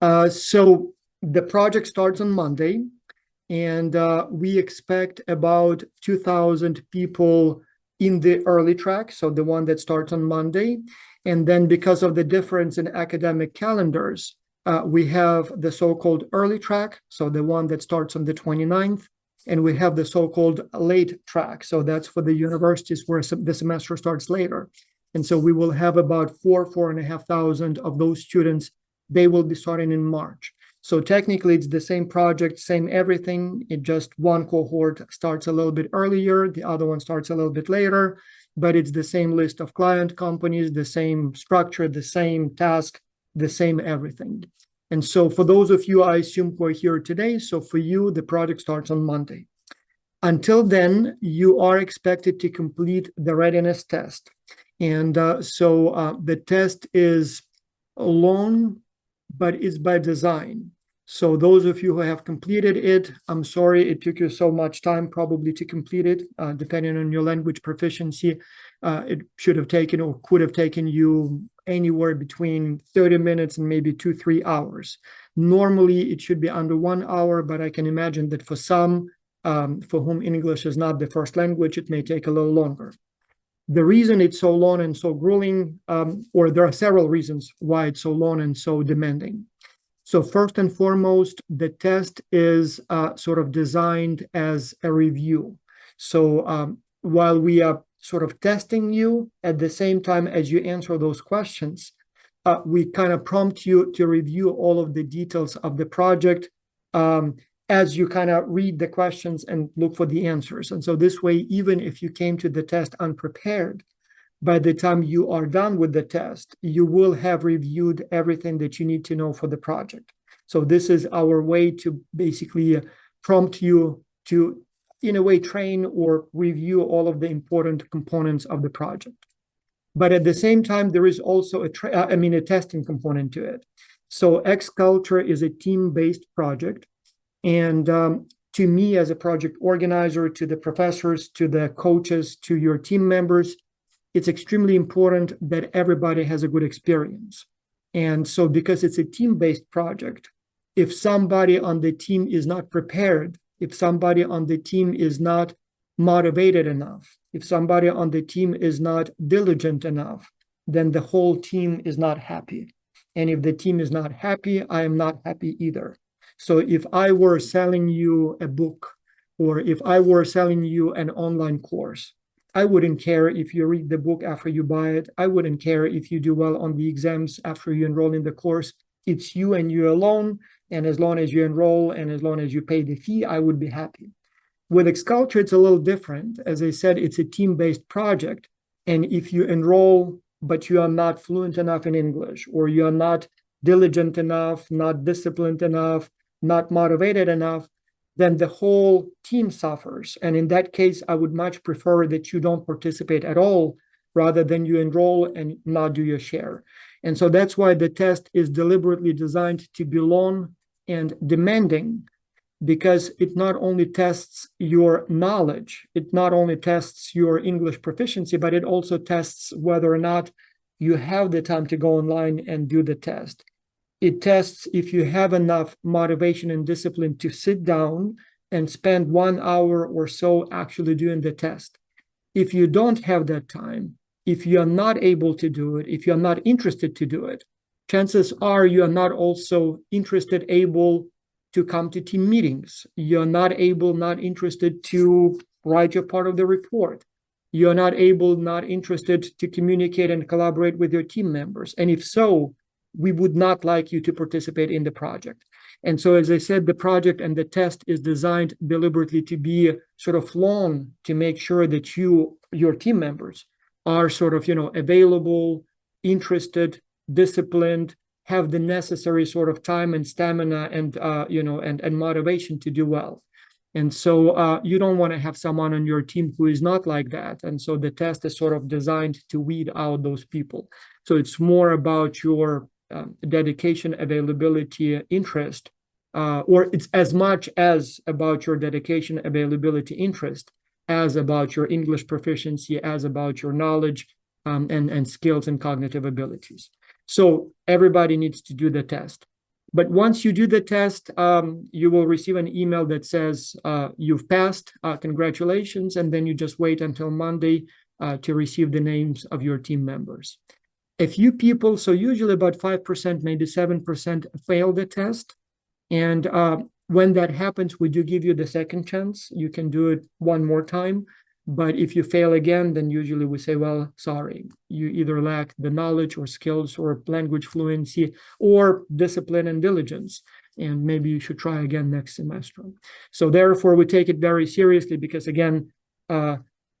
So the project starts on Monday, and we expect about 2,000 people in the early track, so the one that starts on Monday. And then because of the difference in academic calendars, we have the so-called early track, so the one that starts on the 29th, and we have the so-called late track. So that's for the universities where the semester starts later. And so we will have about 4,500 of those students. They will be starting in March. So technically it's the same project, same everything. It just one cohort starts a little bit earlier, the other one starts a little bit later, but it's the same list of client companies, the same structure, the same task, the same everything. And so for those of you, I assume, who are here today, so for you, the project starts on Monday. Until then, you are expected to complete the readiness test. And so the test is long, but it's by design. So those of you who have completed it, I'm sorry it took you so much time probably to complete it, depending on your language proficiency. It should have taken or could have taken you anywhere between 30 minutes and maybe 2-3 hours. Normally, it should be under 1 hour, but I can imagine that for some, for whom English is not the first language, it may take a little longer. The reason it's so long and so grueling, or there are several reasons why it's so long and so demanding. So first and foremost, the test is sort of designed as a review. So while we are sort of testing you at the same time as you answer those questions, we kind of prompt you to review all of the details of the project as you kind of read the questions and look for the answers. And so this way, even if you came to the test unprepared, by the time you are done with the test, you will have reviewed everything that you need to know for the project. So this is our way to basically prompt you to, in a way, train or review all of the important components of the project. But at the same time, there is also a testing component to it. So X-Culture is a team-based project. And to me, as a project organizer, to the professors, to the coaches, to your team members, it's extremely important that everybody has a good experience. And so because it's a team-based project, if somebody on the team is not prepared, if somebody on the team is not motivated enough, if somebody on the team is not diligent enough, then the whole team is not happy. And if the team is not happy, I am not happy either. So if I were selling you a book, or if I were selling you an online course, I wouldn't care if you read the book after you buy it. I wouldn't care if you do well on the exams after you enroll in the course. It's you and you alone. And as long as you enroll and as long as you pay the fee, I would be happy. With X-Culture, it's a little different. As I said, it's a team-based project. And if you enroll, but you are not fluent enough in English, or you are not diligent enough, not disciplined enough, not motivated enough, then the whole team suffers. And in that case, I would much prefer that you don't participate at all, rather than you enroll and not do your share. And so that's why the test is deliberately designed to be long and demanding, because it not only tests your knowledge, it not only tests your English proficiency, but it also tests whether or not you have the time to go online and do the test. It tests if you have enough motivation and discipline to sit down and spend 1 hour or so actually doing the test. If you don't have that time, if you are not able to do it, if you're not interested to do it, chances are you are not also interested, able to come to team meetings. You're not interested to write your part of the report. You're not interested to communicate and collaborate with your team members. And if so, we would not like you to participate in the project. And so, as I said, the project and the test is designed deliberately to be sort of long, to make sure that your team members are sort of, available, interested, disciplined, have the necessary sort of time and stamina and, and motivation to do well. And so you don't want to have someone on your team who is not like that. And so the test is sort of designed to weed out those people. So it's more about your dedication, availability, interest, or it's as much as about your dedication, availability, interest, as about your English proficiency, as about your knowledge and skills and cognitive abilities. So everybody needs to do the test. But once you do the test, you will receive an email that says you've passed, congratulations, and then you just wait until Monday to receive the names of your team members. A few people, so usually about 5%, maybe 7% fail the test. And when that happens, we do give you the second chance. You can do it one more time. But if you fail again, then usually we say, well, sorry, you either lack the knowledge or skills or language fluency or discipline and diligence, and maybe you should try again next semester. So therefore, we take it very seriously because, again,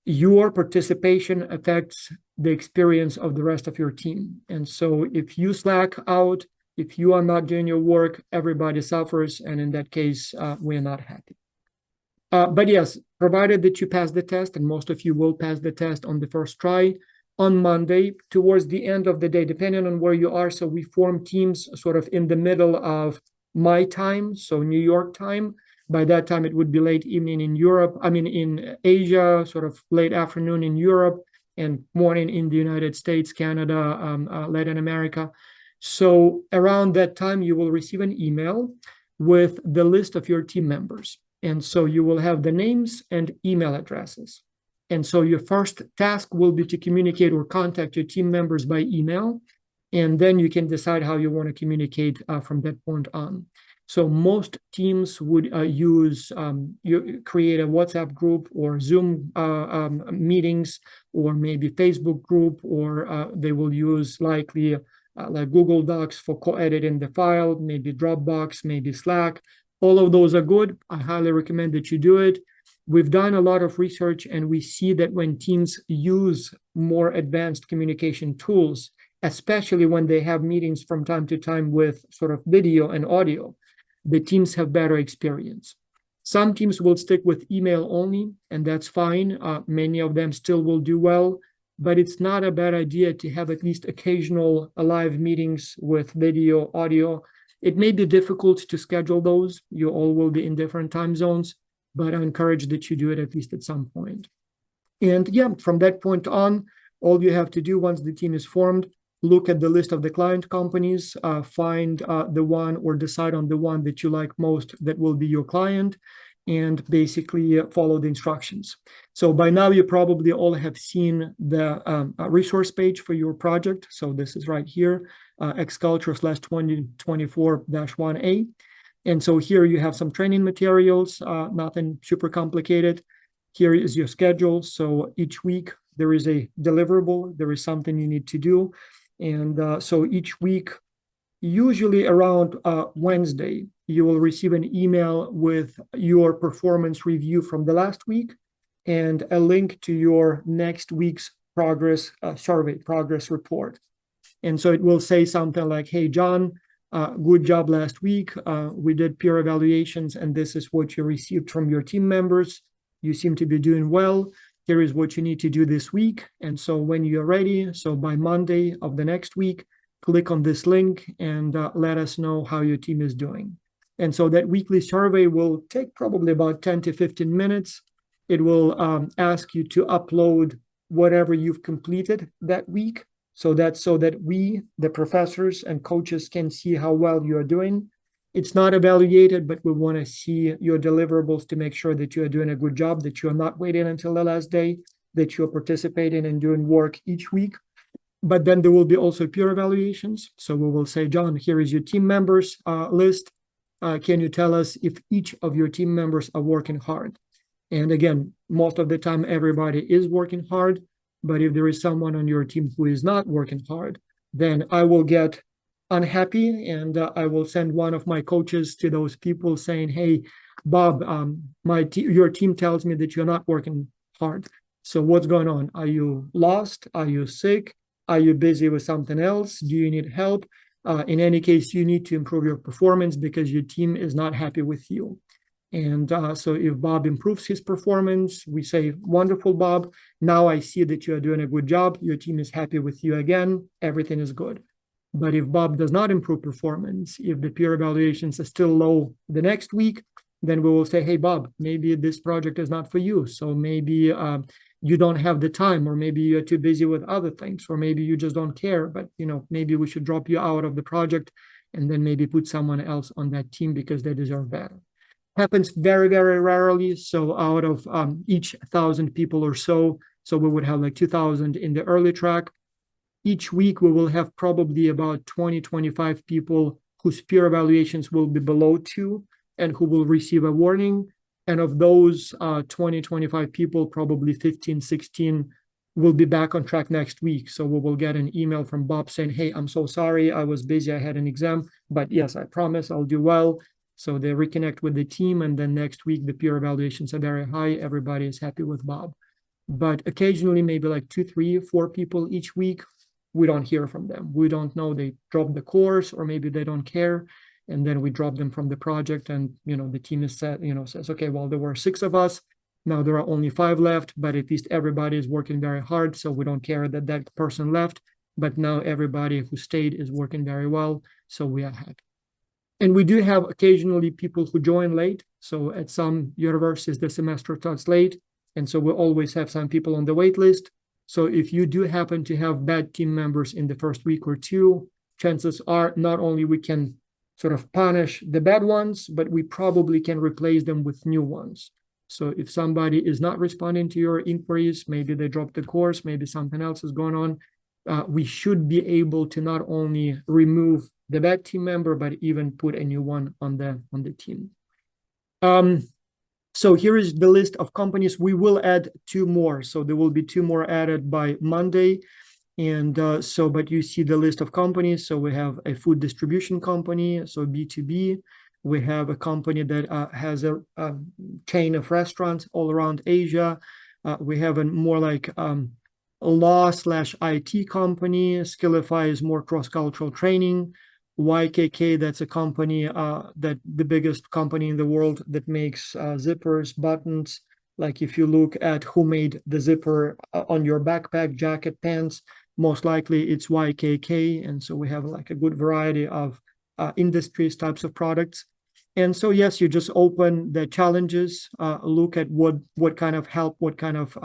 your participation affects the experience of the rest of your team. And so if you slack out, if you are not doing your work, everybody suffers, and in that case, we're not happy. But yes, provided that you pass the test, and most of you will pass the test on the first try, on Monday, towards the end of the day, depending on where you are. So we form teams sort of in the middle of my time, so New York time. By that time, it would be late evening in Europe, in Asia, sort of late afternoon in Europe, and morning in the United States, Canada, Latin America. So around that time, you will receive an email with the list of your team members. And so you will have the names and email addresses. And so your first task will be to communicate or contact your team members by email. And then you can decide how you want to communicate from that point on. So most teams would you create a WhatsApp group or Zoom meetings, or maybe Facebook group, or they will use likely like Google Docs for co-editing the file, maybe Dropbox, maybe Slack. All of those are good. I highly recommend that you do it. We've done a lot of research, and we see that when teams use more advanced communication tools, especially when they have meetings from time to time with sort of video and audio, the teams have better experience. Some teams will stick with email only, and that's fine. Many of them still will do well, but it's not a bad idea to have at least occasional live meetings with video, audio. It may be difficult to schedule those. You all will be in different time zones, but I encourage that you do it at least at some point. And yeah, from that point on, all you have to do once the team is formed, look at the list of the client companies, find the one or decide on the one that you like most that will be your client, and basically follow the instructions. So by now, you probably all have seen the resource page for your project. So this is right here, X-Cuture /2024-1A. And so here you have some training materials, nothing super complicated. Here is your schedule. So each week there is a deliverable, there is something you need to do. And so each week, usually around Wednesday, you will receive an email with your performance review from the last week and a link to your next week's progress survey, progress report. And so it will say something like, hey, John, good job last week. We did peer evaluations, and this is what you received from your team members. You seem to be doing well. Here is what you need to do this week. And so when you're ready, so by Monday of the next week, click on this link and let us know how your team is doing. And so that weekly survey will take probably about 10 to 15 minutes. It will ask you to upload whatever you've completed that week. So that we, the professors and coaches, can see how well you are doing. It's not evaluated, but we want to see your deliverables to make sure that you are doing a good job, that you are not waiting until the last day, that you're participating and doing work each week. But then there will be also peer evaluations. So we will say, John, here is your team members list. Can you tell us if each of your team members are working hard? And again, most of the time, everybody is working hard. But if there is someone on your team who is not working hard, then I will get unhappy, and I will send one of my coaches to those people saying, hey, Bob, your team tells me that you're not working hard. So what's going on? Are you lost? Are you sick? Are you busy with something else? Do you need help? In any case, you need to improve your performance because your team is not happy with you. And so if Bob improves his performance, we say, wonderful, Bob. Now I see that you are doing a good job. Your team is happy with you again. Everything is good. But if Bob does not improve performance, if the peer evaluations are still low the next week, then we will say, hey, Bob, maybe this project is not for you. So maybe you don't have the time, or maybe you're too busy with other things, or maybe you just don't care. But, maybe we should drop you out of the project and then maybe put someone else on that team because they deserve better. Happens very, very rarely. So out of each 1,000 people or so, so we would have like 2,000 in the early track. Each week, we will have probably about 20, 25 people whose peer evaluations will be below 2 and who will receive a warning. And of those 20, 25 people, probably 15, 16 will be back on track next week. So we will get an email from Bob saying, hey, I'm so sorry, I was busy, I had an exam, but yes, I promise I'll do well. So they reconnect with the team, and then next week, the peer evaluations are very high. Everybody is happy with Bob. But occasionally, maybe like 2, 3, 4 people each week, we don't hear from them. We don't know they dropped the course, or maybe they don't care. And then we drop them from the project, and the team is set, says, okay, well, there were 6 of us. Now there are only 5 left, but at least everybody is working very hard. So we don't care that that person left. But now everybody who stayed is working very well. So we are happy. And we do have occasionally people who join late. So at some universities, the semester starts late. And so we always have some people on the wait list. So if you do happen to have bad team members in the first week or 2, chances are not only we can sort of punish the bad ones, but we probably can replace them with new ones. So if somebody is not responding to your inquiries, maybe they dropped the course, maybe something else is going on, we should be able to not only remove the bad team member, but even put a new one on the team. So here is the list of companies. We will add 2 more. So there will be 2 more added by Monday. And but you see the list of companies. So we have a food distribution company, so B2B. We have a company that has a chain of restaurants all around Asia. We have a more like law/IT company. Skillify is more cross-cultural training. YKK, that's a company that the biggest company in the world that makes zippers, buttons. Like if you look at who made the zipper on your backpack, jacket, pants, most likely it's YKK. And so we have like a good variety of industries, types of products. And so, yes, you just open the challenges, look at what kind of help, what kind of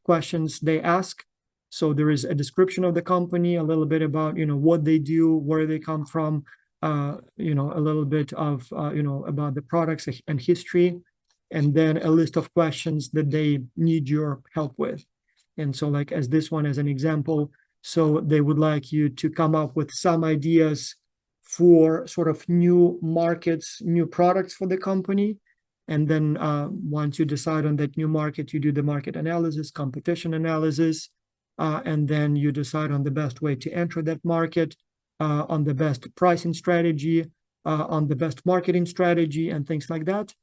questions they ask. So there is a description of the company, a little bit about, what they do, where they come from, a little bit of, about the products and history, and then a list of questions that they need your help with. And so like as this one as an example, so they would like you to come up with some ideas for sort of new markets, new products for the company. And then once you decide on that new market, you do the market analysis, competition analysis, and then you decide on the best way to enter that market, on the best pricing strategy, on the best marketing strategy, and things like that.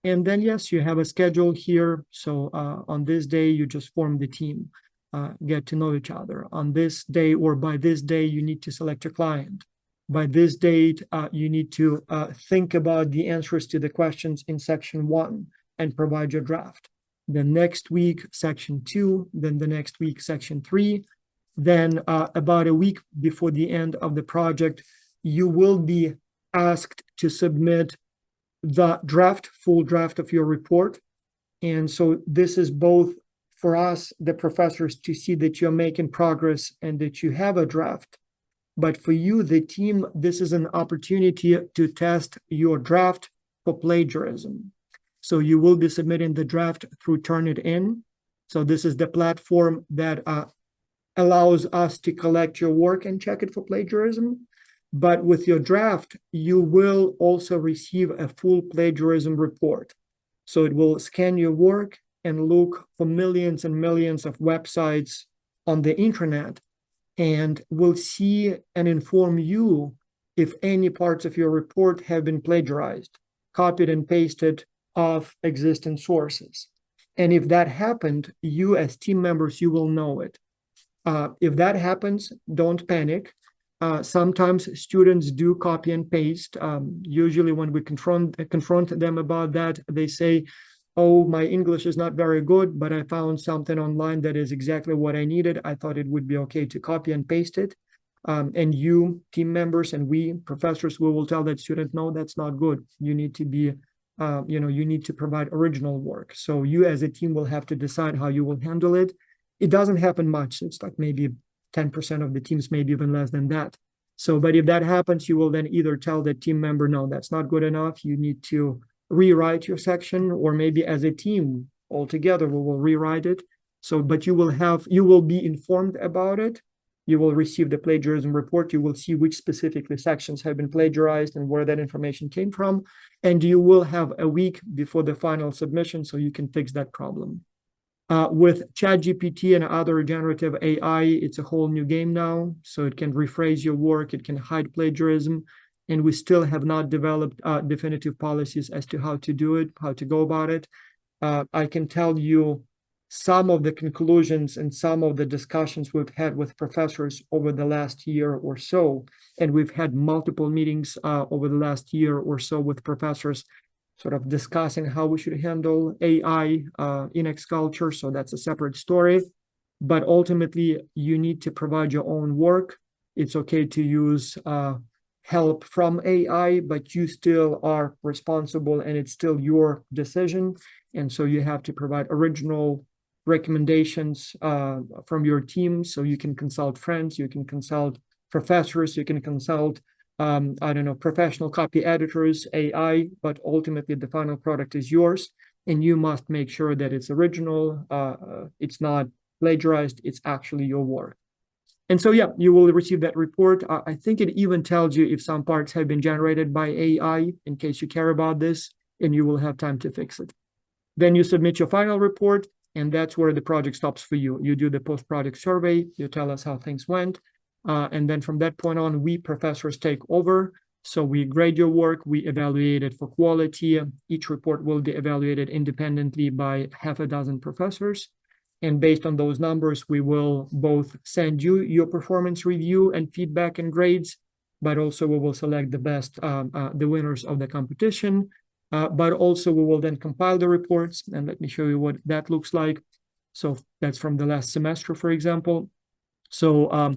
And then, yes, you have a schedule here. So on this day, you just form the team, get to know each other. On this day or by this day, you need to select your client. By this date, you need to think about the answers to the questions in section 1 and provide your draft. The next week, section 2, then the next week, section 3. Then about a week before the end of the project, you will be asked to submit the full draft of your report. And so this is both for us, the professors, to see that you're making progress and that you have a draft. But for you, the team, this is an opportunity to test your draft for plagiarism. So you will be submitting the draft through Turnitin. So this is the platform that allows us to collect your work and check it for plagiarism. But with your draft, you will also receive a full plagiarism report. So it will scan your work and look for millions and millions of websites on the internet, and will see and inform you if any parts of your report have been plagiarized, copied and pasted off existing sources. And if that happened, you as team members, you will know it. If that happens, don't panic. Sometimes students do copy and paste. Usually when we confront them about that, they say, oh, my English is not very good, but I found something online that is exactly what I needed. I thought it would be okay to copy and paste it. And you, team members, and we, professors, we will tell that student, no, that's not good. You need to be, you need to provide original work. So you as a team will have to decide how you will handle it. It doesn't happen much. It's like maybe 10% of the teams, maybe even less than that. So, but if that happens, you will then either tell the team member, no, that's not good enough. You need to rewrite your section, or maybe as a team altogether, we will rewrite it. So, but you will be informed about it. You will receive the plagiarism report. You will see which specifically sections have been plagiarized and where that information came from. And you will have a week before the final submission so you can fix that problem. With ChatGPT and other generative AI, it's a whole new game now. So it can rephrase your work, it can hide plagiarism, and we still have not developed definitive policies as to how to do it, how to go about it. I can tell you some of the conclusions and some of the discussions we've had with professors over the last year or so, and we've had multiple meetings over the last year or so with professors sort of discussing how we should handle AI in X-Cuture. So that's a separate story. But ultimately, you need to provide your own work. It's okay to use help from AI, but you still are responsible and it's still your decision. And so you have to provide original recommendations from your team. So you can consult friends, you can consult professors, you can consult I don't know, professional copy editors, AI, but ultimately the final product is yours, and you must make sure that it's original, it's not plagiarized, it's actually your work. And so, yeah, you will receive that report. I think it even tells you if some parts have been generated by AI, in case you care about this, and you will have time to fix it. Then you submit your final report, and that's where the project stops for you. You do the post-project survey, you tell us how things went, and then from that point on, we professors take over. So we grade your work, we evaluate it for quality. Each report will be evaluated independently by half a dozen professors. And based on those numbers, we will both send you your performance review and feedback and grades, but also we will select the best, the winners of the competition. But also we will then compile the reports, and let me show you what that looks like. So that's from the last semester, for example. So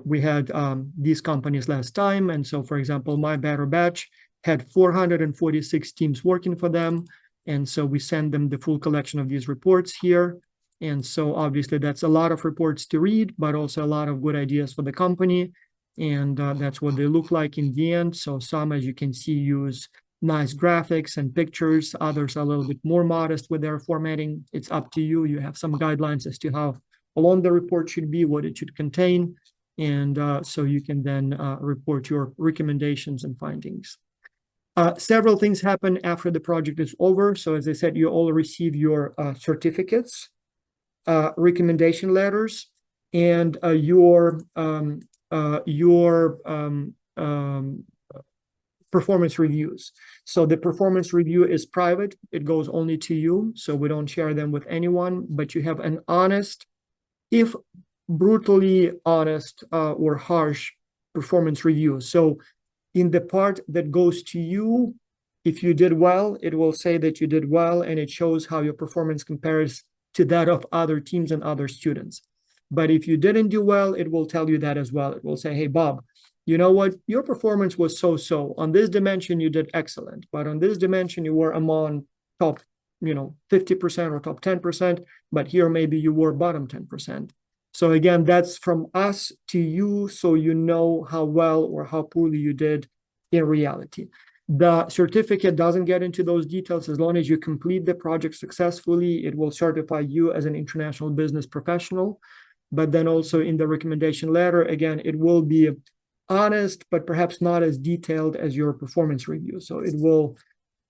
we had these companies last time. And so, for example, My Better Batch had 446 teams working for them. And so we send them the full collection of these reports here. And so obviously that's a lot of reports to read, but also a lot of good ideas for the company. And that's what they look like in the end. So some, as you can see, use nice graphics and pictures. Others are a little bit more modest with their formatting. It's up to you. You have some guidelines as to how long the report should be, what it should contain. And so you can then report your recommendations and findings. Several things happen after the project is over. So as I said, you all receive your certificates, recommendation letters, and your performance reviews. So the performance review is private. It goes only to you. So we don't share them with anyone, but you have an honest, if brutally honest or harsh performance review. So in the part that goes to you, if you did well, it will say that you did well, and it shows how your performance compares to that of other teams and other students. But if you didn't do well, it will tell you that as well. It will say, hey, Bob, you know what? Your performance was so-so. On this dimension, you did excellent. But on this dimension, you were among top 50% or top 10%, but here maybe you were bottom 10%. So again, that's from us to you, so you know how well or how poorly you did in reality. The certificate doesn't get into those details. As long as you complete the project successfully, it will certify you as an international business professional. But then also in the recommendation letter, again, it will be honest, but perhaps not as detailed as your performance review. So it will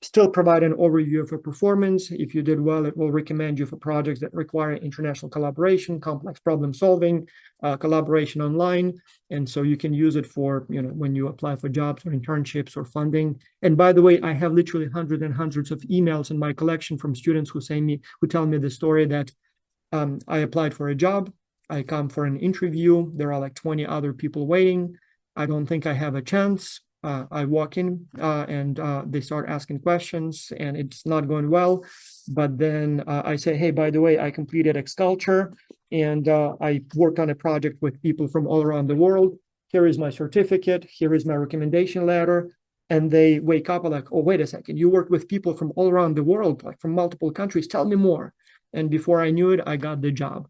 still provide an overview of your performance. If you did well, it will recommend you for projects that require international collaboration, complex problem solving, collaboration online. And so you can use it for, when you apply for jobs or internships or funding. And by the way, I have literally hundreds and hundreds of emails in my collection from students who tell me the story that I applied for a job. I come for an interview. There are like 20 other people waiting. I don't think I have a chance. I walk in and they start asking questions, and it's not going well. But then I say, hey, by the way, I completed X-Cuture, and I worked on a project with people from all around the world. Here is my certificate. Here is my recommendation letter. And they wake up like, oh, wait a second. You worked with people from all around the world, like from multiple countries. Tell me more. And before I knew it, I got the job.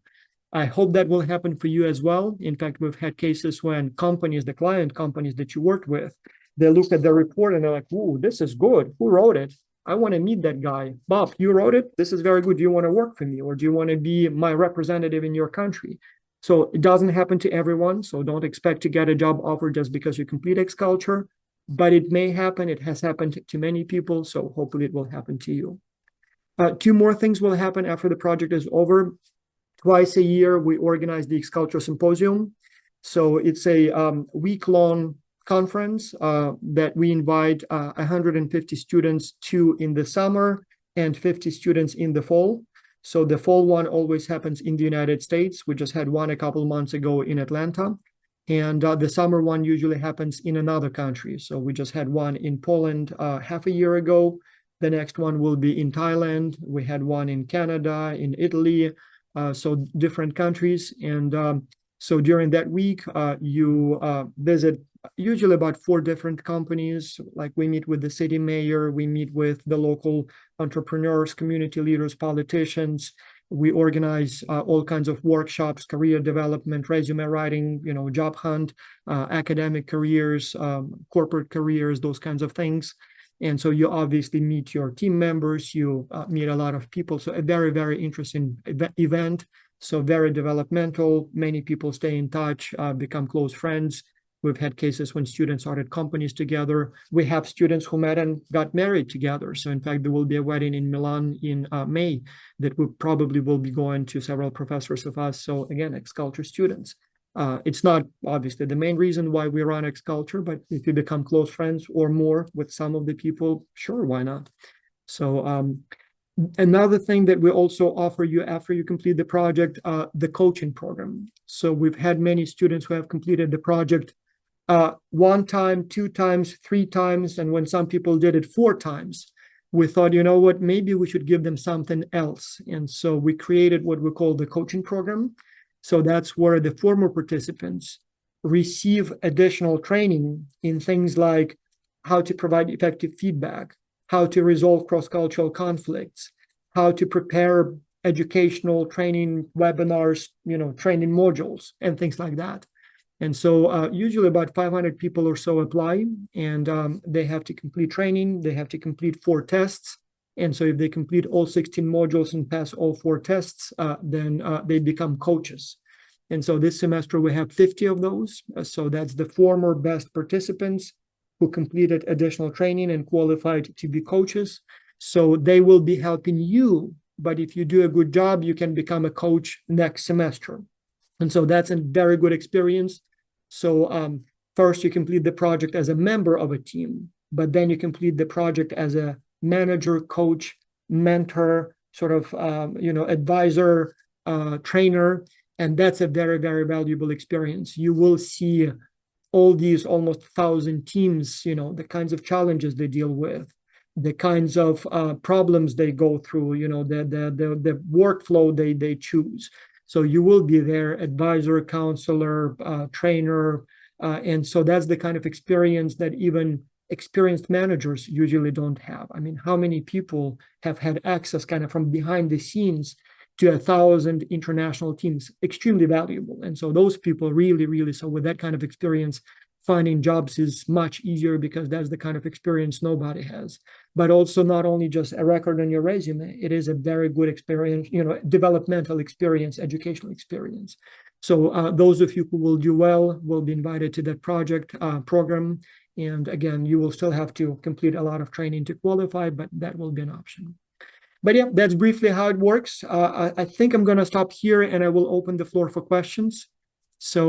I hope that will happen for you as well. In fact, we've had cases when companies, the client companies that you worked with, they look at the report and they're like, "Ooh, this is good. Who wrote it? I want to meet that guy. Bob, you wrote it. This is very good. Do you want to work for me, or do you want to be my representative in your country?" So it doesn't happen to everyone. So don't expect to get a job offer just because you complete X-Culture, but it may happen. It has happened to many people. So hopefully it will happen to you. Two more things will happen after the project is over. Twice a year, we organize the X-Culture Symposium. So it's a week-long conference that we invite 150 students to in the summer and 50 students in the fall. So the fall one always happens in the United States. We just had one a couple months ago in Atlanta. And the summer one usually happens in another country. So we just had one in Poland half a year ago. The next one will be in Thailand. We had one in Canada, in Italy, so different countries. And so during that week, you visit usually about 4 different companies. Like we meet with the city mayor, we meet with the local entrepreneurs, community leaders, politicians. We organize all kinds of workshops, career development, resume writing, job hunt, academic careers, corporate careers, those kinds of things. And so you obviously meet your team members, you meet a lot of people. So a very, very interesting event. So very developmental. Many people stay in touch, become close friends. We've had cases when students started companies together. We have students who met and got married together. So in fact, there will be a wedding in Milan in May that we probably will be going to several professors of us. So again, X-Culture students. It's not obviously the main reason why we run X-Culture, but if you become close friends or more with some of the people, sure, why not? So another thing that we also offer you after you complete the project, the coaching program. So we've had many students who have completed the project 1 time, 2 times, 3 times, and when some people did it 4 times, we thought, you know what, maybe we should give them something else. And so we created what we call the coaching program. So that's where the former participants receive additional training in things like how to provide effective feedback, how to resolve cross-cultural conflicts, how to prepare educational training webinars, training modules and things like that. And so usually about 500 people or so apply, and they have to complete training. They have to complete 4 tests. And so if they complete all 16 modules and pass all 4 tests, then they become coaches. And so this semester we have 50 of those. So that's the former best participants who completed additional training and qualified to be coaches. So they will be helping you. But if you do a good job, you can become a coach next semester. And so that's a very good experience. So first you complete the project as a member of a team, but then you complete the project as a manager, coach, mentor, sort of, advisor, trainer. And that's a very, very valuable experience. You will see all these almost 1,000 teams, the kinds of challenges they deal with, the kinds of problems they go through, the workflow they choose. So you will be their advisor, counselor, trainer. And so that's the kind of experience that even experienced managers usually don't have. I mean, how many people have had access kind of from behind the scenes to 1,000 international teams? Extremely valuable. And so those people really, so with that kind of experience, finding jobs is much easier because that's the kind of experience nobody has. But also not only just a record on your resume, it is a very good experience, developmental experience, educational experience. So those of you who will do well will be invited to that project program. And again, you will still have to complete a lot of training to qualify, but that will be an option. But yeah, that's briefly how it works. I think I'm going to stop here and I will open the floor for questions. So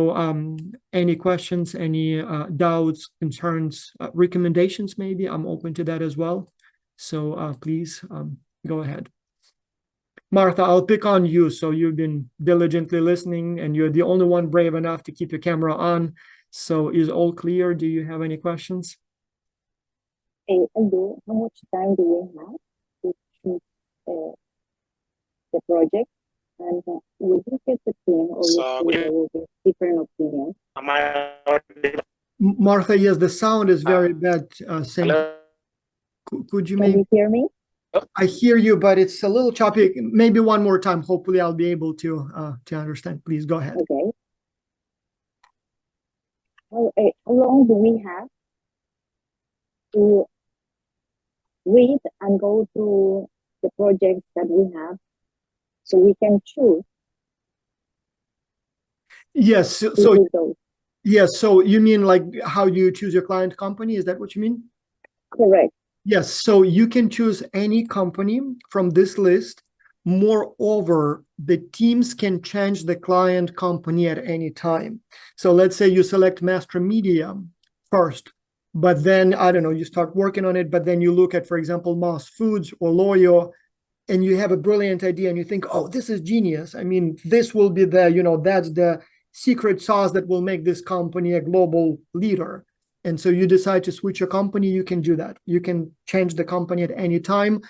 any questions, any doubts, concerns, recommendations, maybe, I'm open to that as well. So please go ahead. Martha, I'll pick on you. So you've been diligently listening and you're the only one brave enough to keep your camera on. So is all clear? Do you have any questions? I do. How much time do we have to choose the project? And will you get the team, or there will be different opinions? Martha, yes, the sound is very bad. Could you maybe hear me? I hear you, but it's a little choppy. Maybe one more time. Hopefully, I'll be able to understand. Please go ahead. Okay. How long do we have to read and go through the projects that we have so we can choose Yes. to do those? Yes. So you mean like how you choose your client company? Is that what you mean? Correct. Yes. So you can choose any company from this list. Moreover, the teams can change the client company at any time. So let's say you select Master Media first, but then, I don't know, you start working on it, but then you look at, for example, Moss Foods or Loyo, and you have a brilliant idea and you think, oh, this is genius. I mean, this will be that's the secret sauce that will make this company a global leader. And so you decide to switch your company, you can do that. You can change the company at any time.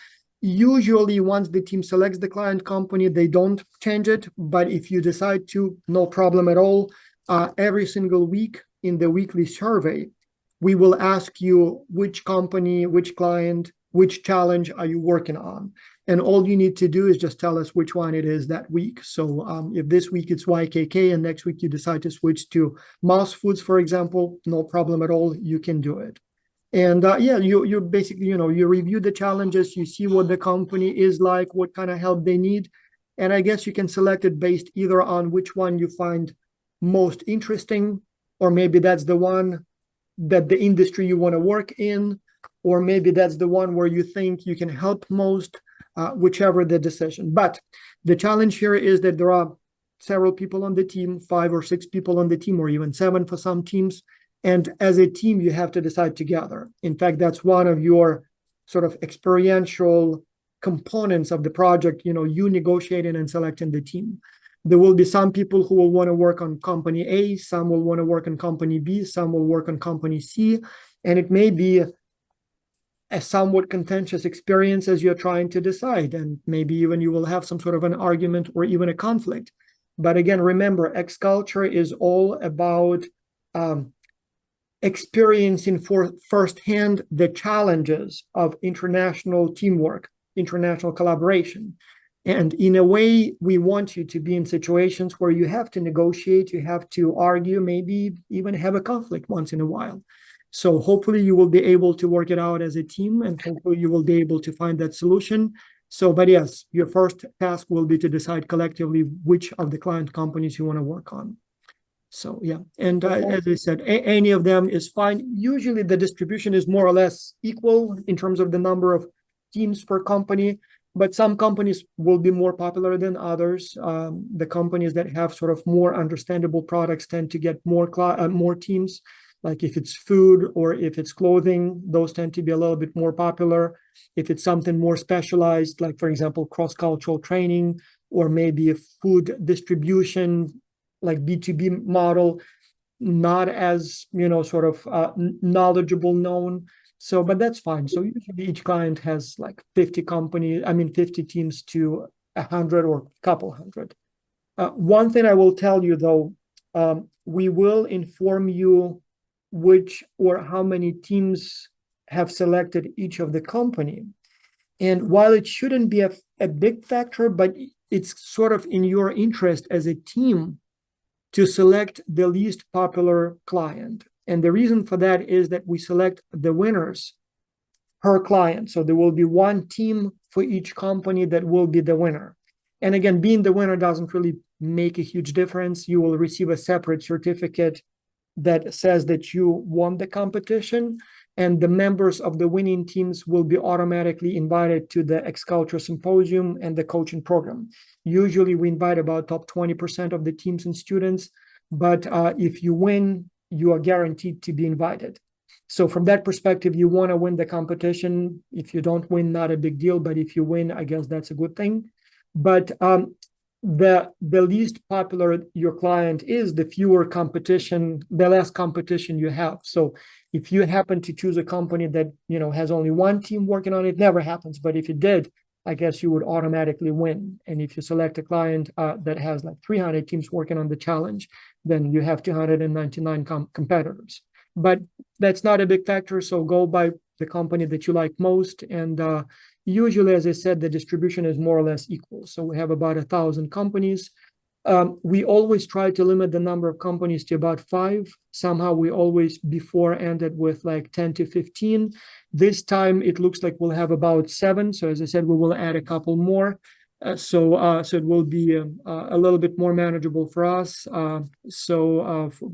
Usually, once the team selects the client company, they don't change it. But if you decide to, no problem at all. Every single week in the weekly survey, we will ask you which company, which client, which challenge are you working on? And all you need to do is just tell us which one it is that week. So if this week it's YKK and next week you decide to switch to Mouse Foods, for example, no problem at all. You can do it. And yeah, you basically, you review the challenges, you see what the company is like, what kind of help they need. And I guess you can select it based either on which one you find most interesting, or maybe that's the one that the industry you want to work in, or maybe that's the one where you think you can help most, whichever the decision. But the challenge here is that there are several people on the team, 5 or 6 people on the team, or even 7 for some teams. And as a team, you have to decide together. In fact, that's one of your sort of experiential components of the project, you negotiating and selecting the team. There will be some people who will want to work on company A, some will want to work on company B, some will work on company C, and it may be a somewhat contentious experience as you're trying to decide, and maybe even you will have some sort of an argument or even a conflict. But again, remember, X-Culture is all about experiencing for firsthand the challenges of international teamwork, international collaboration. And in a way, we want you to be in situations where you have to negotiate, you have to argue, maybe even have a conflict once in a while. So hopefully you will be able to work it out as a team, and hopefully you will be able to find that solution. So, but yes, your first task will be to decide collectively which of the client companies you want to work on. So yeah, and as I said, any of them is fine. Usually the distribution is more or less equal in terms of the number of teams per company, but some companies will be more popular than others. The companies that have sort of more understandable products tend to get more teams. Like if it's food or if it's clothing, those tend to be a little bit more popular. If it's something more specialized, like for example, cross-cultural training, or maybe a food distribution, like B2B model, not as, sort of knowledgeable, known. So, but that's fine. So usually each client has like 50 teams to 100 or a couple hundred. One thing I will tell you though, we will inform you which or how many teams have selected each of the company. And while it shouldn't be a big factor, but it's sort of in your interest as a team to select the least popular client. And the reason for that is that we select the winners per client. So there will be one team for each company that will be the winner. And again, being the winner doesn't really make a huge difference. You will receive a separate certificate that says that you won the competition, and the members of the winning teams will be automatically invited to the X-Culture Symposium and the coaching program. Usually we invite about top 20% of the teams and students, but if you win, you are guaranteed to be invited. So from that perspective, you want to win the competition. If you don't win, not a big deal, but if you win, I guess that's a good thing. But the least popular your client is, the fewer competition, the less competition you have. So if you happen to choose a company that has only one team working on it, never happens. But if it did, I guess you would automatically win. And if you select a client that has like 300 teams working on the challenge, then you have 299 competitors. But that's not a big factor. So go by the company that you like most, and Usually, as I said, the distribution is more or less equal. So we have about 1,000 companies. We always try to limit the number of companies to about 5. Somehow we always before ended with like 10 to 15. This time it looks like we'll have about 7. So as I said, we will add a couple more. So it will be a little bit more manageable for us.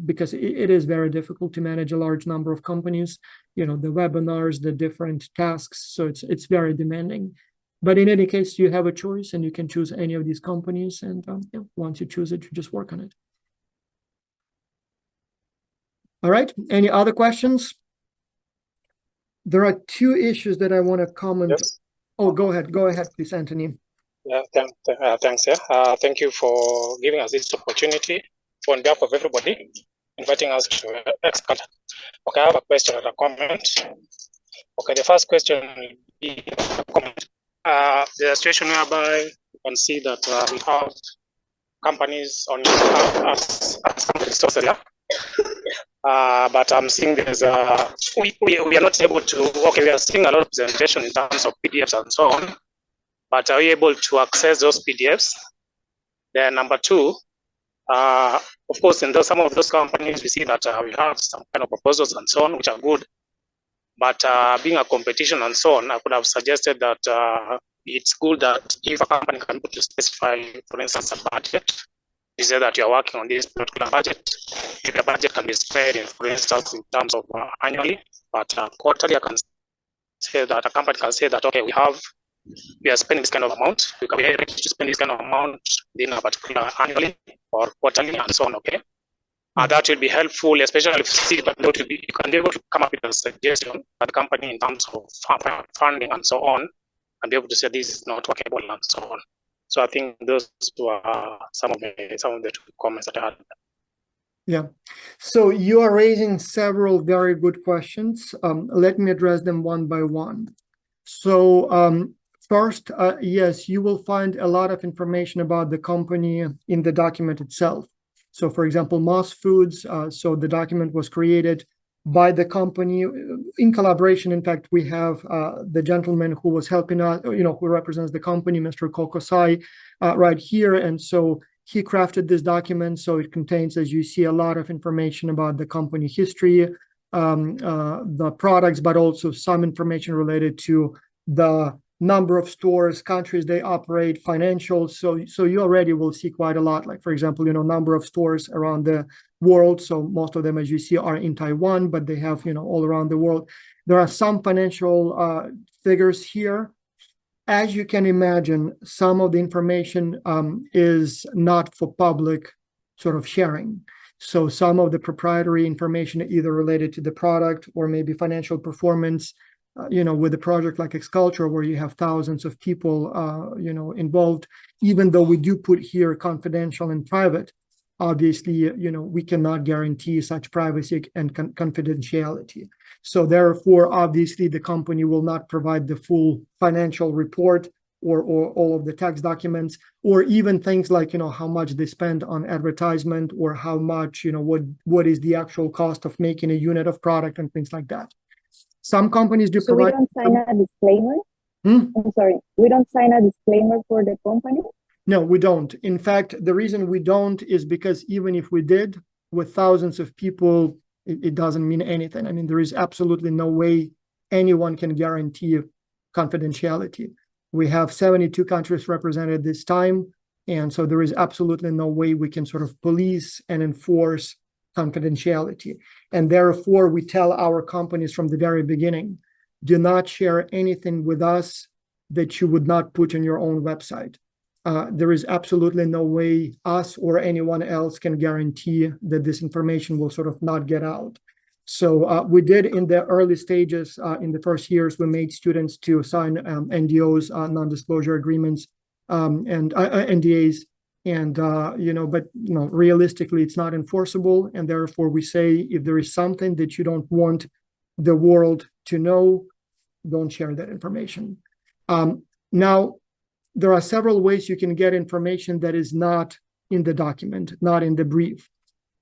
Because it is very difficult to manage a large number of companies, the webinars, the different tasks. So it's very demanding. But in any case, you have a choice and you can choose any of these companies. And once you choose it, you just work on it. All right. Any other questions? There are 2 issues that I want to comment. Yes. Oh, go ahead. Go ahead, please, Anthony. Yeah, thanks. Yeah. Thank you for giving us this opportunity on behalf of everybody, inviting us to X-Cuture. Okay, I have a question and a comment. Okay, the first question will be a comment. The situation whereby you can see that we have companies on as resources, yeah. But I'm seeing there's we are not able to. Okay, we are seeing a lot of presentation in terms of PDFs and so on. But are we able to access those PDFs? Then number 2, of course, in some of those companies, we see that we have some kind of proposals and so on, which are good. But being a competition and so on, I could have suggested that it's good that if a company can put to specify, for instance, a budget, you say that you're working on this particular budget. If the budget can be spread in, for instance, in terms of annually, but quarterly, I can say that a company can say that, okay, we are spending this kind of amount. We are ready to spend this kind of amount in a particular annually or quarterly and so on. Okay, that will be helpful, especially if you can be able to come up with a suggestion at the company in terms of funding and so on, and be able to say this is not workable and so on. So I think those were some of the 2 comments that I had. Yeah. So you are raising several very good questions. Let me address them one by one. So first, yes, you will find a lot of information about the company in the document itself. So for example, Moss Foods, so the document was created by the company in collaboration. In fact, we have the gentleman who was helping us, who represents the company, Mr. Kokosai, right here. And so he crafted this document. So it contains, as you see, a lot of information about the company history, the products, but also some information related to the number of stores, countries they operate, financials. So you already will see quite a lot. Like, for example, number of stores around the world. So most of them, as you see, are in Taiwan, but they have, all around the world. There are some financial figures here. As you can imagine, some of the information is not for public sort of sharing. So some of the proprietary information either related to the product or maybe financial performance, with a project like X-Cuture, where you have thousands of people, involved, even though we do put here confidential and private, obviously, we cannot guarantee such privacy and confidentiality. So therefore, obviously, the company will not provide the full financial report or all of the tax documents, or even things like, how much they spend on advertisement, or how much, what is the actual cost of making a unit of product and things like that. Some companies do provide. So we don't sign a disclaimer? I'm sorry, we don't sign a disclaimer for the company? No, we don't. In fact, the reason we don't is because even if we did, with thousands of people, it doesn't mean anything. I mean, there is absolutely no way anyone can guarantee confidentiality. We have 72 countries represented this time, and so there is absolutely no way we can sort of police and enforce confidentiality. And therefore, we tell our companies from the very beginning, do not share anything with us that you would not put on your own website. There is absolutely no way us or anyone else can guarantee that this information will sort of not get out. So we did in the early stages, in the first years, we made students to sign NDOs, non-disclosure agreements, and NDAs. And, realistically, it's not enforceable. And therefore, we say, if there is something that you don't want the world to know, don't share that information. Now, there are several ways you can get information that is not in the document, not in the brief.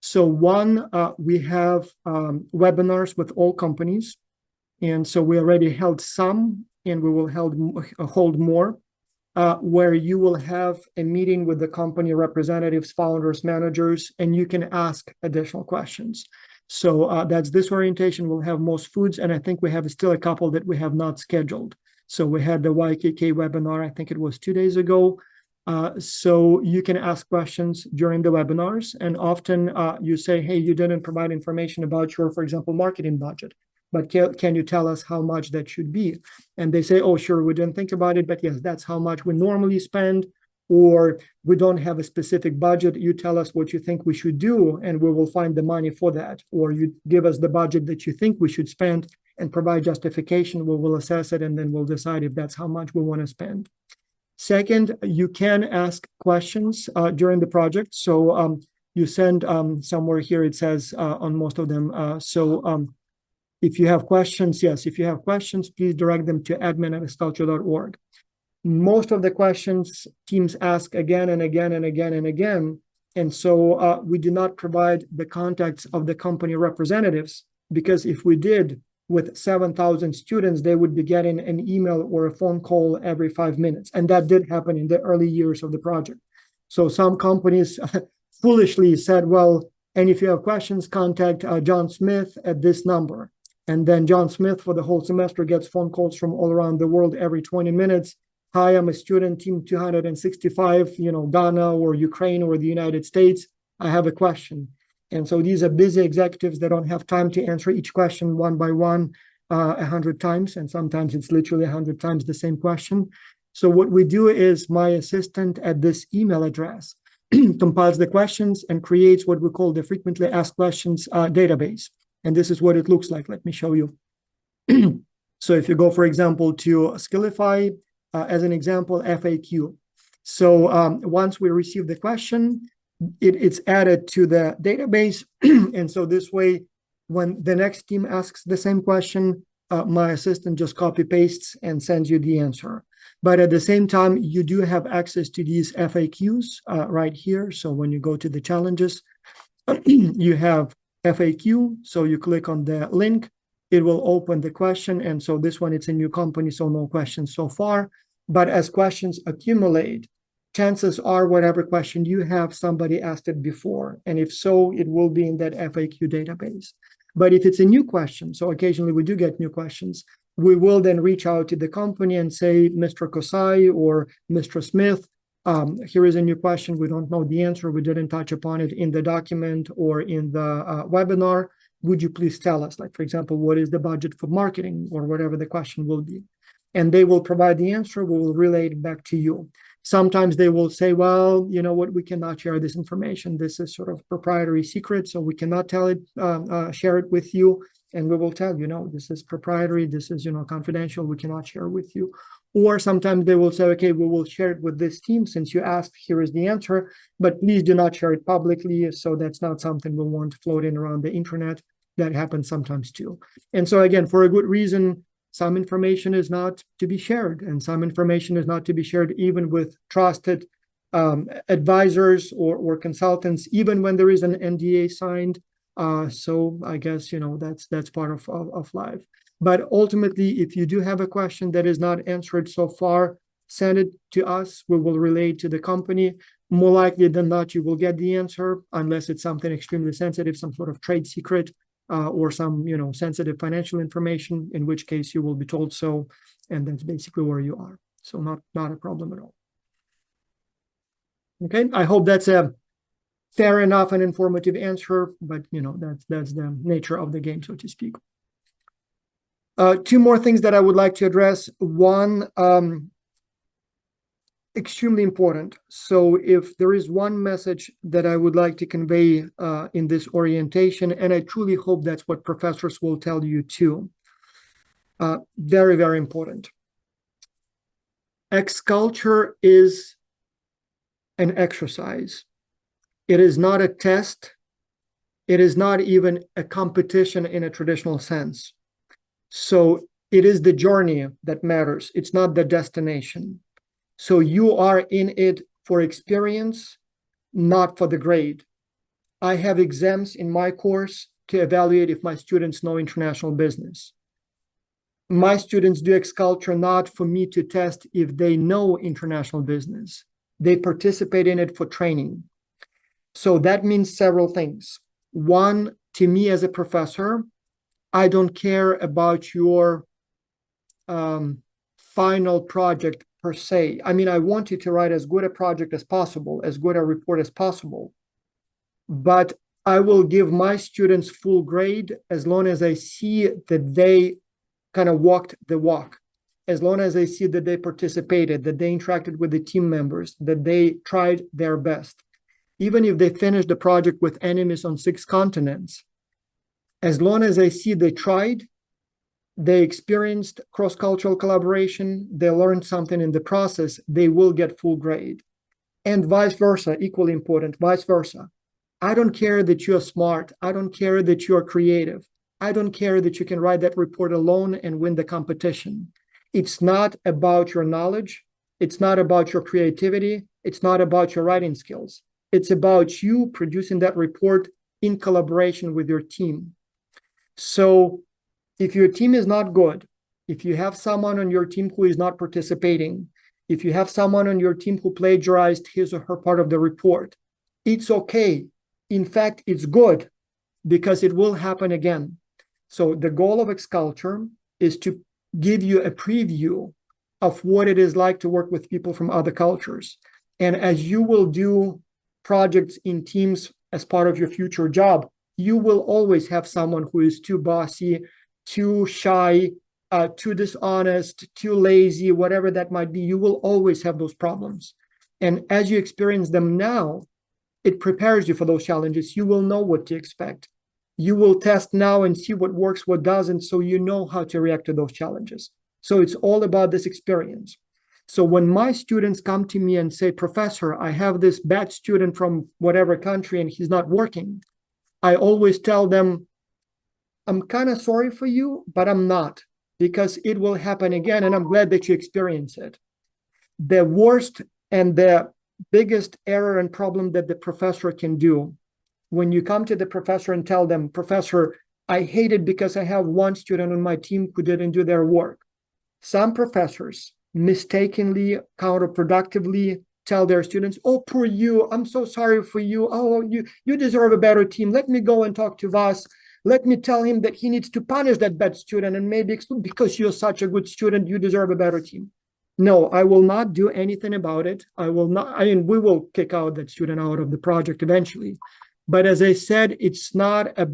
So one, we have webinars with all companies. And so we already held some and we will hold more, where you will have a meeting with the company representatives, founders, managers, and you can ask additional questions. So that's this orientation. We'll have most foods, and I think we have still a couple that we have not scheduled. So we had the YKK webinar, I think it was 2 days ago. So you can ask questions during the webinars, and often you say, hey, you didn't provide information about your, for example, marketing budget, but can you tell us how much that should be? And they say, oh, sure, we didn't think about it, but yes, that's how much we normally spend, or we don't have a specific budget. You tell us what you think we should do, and we will find the money for that. Or you give us the budget that you think we should spend and provide justification. We will assess it, and then we'll decide if that's how much we want to spend. Second, you can ask questions during the project. So you send somewhere here, it says on most of them. If you have questions, yes, if you have questions, please direct them to admin@xculture.org. Most of the questions teams ask again and again and again and again. And so we do not provide the contacts of the company representatives, because if we did, with 7,000 students, they would be getting an email or a phone call every 5 minutes. And that did happen in the early years of the project. So some companies foolishly said, well, and if you have questions, contact John Smith at this number. And then John Smith for the whole semester gets phone calls from all around the world every 20 minutes. Hi, I'm a student, team 265, Ghana or Ukraine or the United States. I have a question. And so these are busy executives that don't have time to answer each question one by one 100 times. And sometimes it's literally 100 times the same question. So what we do is my assistant at this email address compiles the questions and creates what we call the frequently asked questions database. And this is what it looks like. Let me show you. So if you go, for example, to Skillify, as an example, FAQ. So once we receive the question, it's added to the database. And so this way, when the next team asks the same question, my assistant just copy pastes and sends you the answer. But at the same time, you do have access to these FAQs right here. So when you go to the challenges, you have FAQ. So you click on the link, it will open the question. And so this one, it's a new company, so no questions so far. But as questions accumulate, chances are whatever question you have, somebody asked it before. And if so, it will be in that FAQ database. But if it's a new question, so occasionally we do get new questions, we will then reach out to the company and say, Mr. Kosai or Mr. Smith, here is a new question. We don't know the answer. We didn't touch upon it in the document or in the webinar. Would you please tell us, like, for example, what is the budget for marketing or whatever the question will be? And they will provide the answer. We will relay it back to you. Sometimes they will say, well, you know what, we cannot share this information. This is sort of proprietary secret, so we cannot tell it, share it with you. And we will tell you, no, this is proprietary. This is, confidential. We cannot share with you. Or sometimes they will say, okay, we will share it with this team since you asked, here is the answer, but please do not share it publicly. So that's not something we want floating around the internet. That happens sometimes too. And so again, for a good reason, some information is not to be shared, and some information is not to be shared even with trusted advisors or consultants, even when there is an NDA signed. So I guess, that's part of life. But ultimately, if you do have a question that is not answered so far, send it to us. We will relay it to the company. More likely than not, you will get the answer, unless it's something extremely sensitive, some sort of trade secret, or some, sensitive financial information, in which case you will be told so, and that's basically where you are. So not a problem at all. Okay, I hope that's a fair enough and informative answer, but that's the nature of the game, so to speak. Two more things that I would like to address. One, extremely important. So if there is one message that I would like to convey in this orientation, and I truly hope that's what professors will tell you too, very, very important. X-Culture is an exercise. It is not a test. It is not even a competition in a traditional sense. So it is the journey that matters. It's not the destination. So you are in it for experience, not for the grade. I have exams in my course to evaluate if my students know international business. My students do X-Culture not for me to test if they know international business. They participate in it for training. So that means several things. One, to me as a professor, I don't care about your final project per se. I mean, I want you to write as good a project as possible, as good a report as possible. But I will give my students full grade as long as I see that they kind of walked the walk, as long as I see that they participated, that they interacted with the team members, that they tried their best. Even if they finished the project with enemies on 6 continents, as long as I see they tried, they experienced cross-cultural collaboration, they learned something in the process, they will get full grade. And vice versa, equally important, vice versa. I don't care that you're smart. I don't care that you're creative. I don't care that you can write that report alone and win the competition. It's not about your knowledge. It's not about your creativity. It's not about your writing skills. It's about you producing that report in collaboration with your team. So if your team is not good, if you have someone on your team who is not participating, if you have someone on your team who plagiarized his or her part of the report, it's okay. In fact, it's good because it will happen again. So the goal of X-Culture is to give you a preview of what it is like to work with people from other cultures. And as you will do projects in teams as part of your future job, you will always have someone who is too bossy, too shy, too dishonest, too lazy, whatever that might be. You will always have those problems. And as you experience them now, it prepares you for those challenges. You will know what to expect. You will test now and see what works, what doesn't, so you know how to react to those challenges. So it's all about this experience. So when my students come to me and say, Professor, I have this bad student from whatever country and he's not working, I always tell them, I'm kind of sorry for you, but I'm not, because it will happen again, and I'm glad that you experience it. The worst and the biggest error and problem that the professor can do, when you come to the professor and tell them, Professor, I hate it because I have one student on my team who didn't do their work. Some professors mistakenly, counterproductively tell their students, oh, poor you, I'm so sorry for you. Oh, you deserve a better team. Let me go and talk to Vas. Let me tell him that he needs to punish that bad student and maybe because you're such a good student, you deserve a better team. No, I will not do anything about it. I will not, I mean, we will kick out that student out of the project eventually. But as I said, it's not a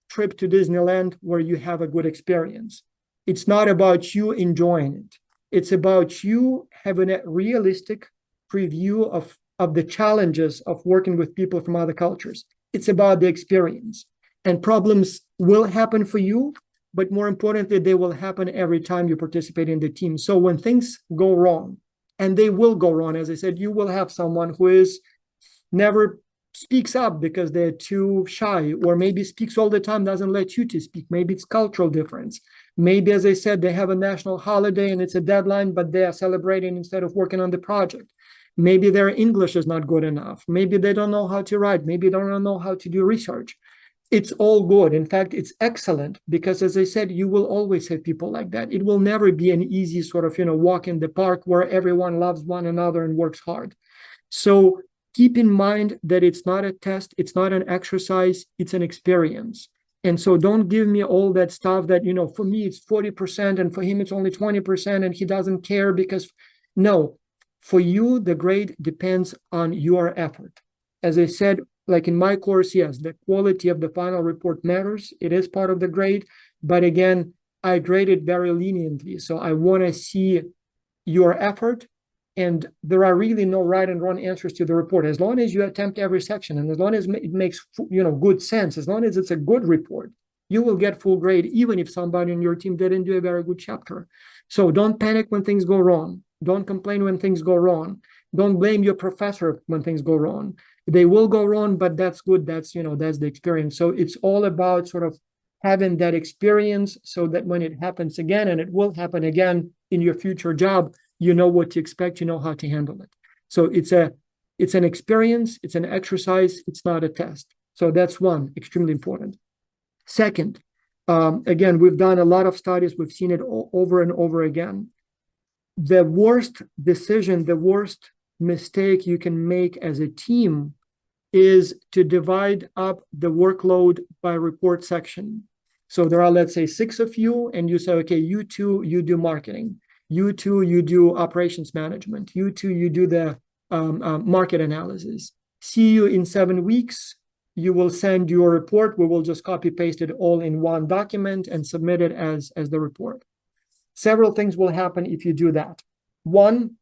trip to Disneyland where you have a good experience. It's not about you enjoying it. It's about you having a realistic preview of the challenges of working with people from other cultures. It's about the experience. And problems will happen for you, but more importantly, they will happen every time you participate in the team. So when things go wrong, and they will go wrong, as I said, you will have someone who is never speaks up because they're too shy, or maybe speaks all the time, doesn't let you to speak. Maybe it's cultural difference. Maybe, as I said, they have a national holiday and it's a deadline, but they are celebrating instead of working on the project. Maybe their English is not good enough. Maybe they don't know how to write. Maybe they don't know how to do research. It's all good. In fact, it's excellent because, as I said, you will always have people like that. It will never be an easy sort of, walk in the park where everyone loves one another and works hard. So keep in mind that it's not a test, it's not an exercise, it's an experience. And so don't give me all that stuff that, for me it's 40% and for him it's only 20% and he doesn't care because, no, for you, the grade depends on your effort. As I said, like in my course, yes, the quality of the final report matters. It is part of the grade. But again, I grade it very leniently. So I want to see your effort. And there are really no right and wrong answers to the report. As long as you attempt every section and as long as it makes good sense, as long as it's a good report, you will get full grade, even if somebody on your team didn't do a very good chapter. So don't panic when things go wrong. Don't complain when things go wrong. Don't blame your professor when things go wrong. They will go wrong, but that's good. That's the experience. So it's all about sort of having that experience so that when it happens again, and it will happen again in your future job, you know what to expect, you know how to handle it. So it's an experience, it's an exercise, it's not a test. So that's one, extremely important. Second, Again, we've done a lot of studies. We've seen it over and over again. The worst decision, the worst mistake you can make as a team is to divide up the workload by report section. So there are, let's say, 6 of you, and you say, okay, you two, you do marketing. You two, you do operations management. You two, you do the market analysis. See you in 7 weeks. You will send your report. We will just copy paste it all in one document and submit it as the report. Several things will happen if you do that. One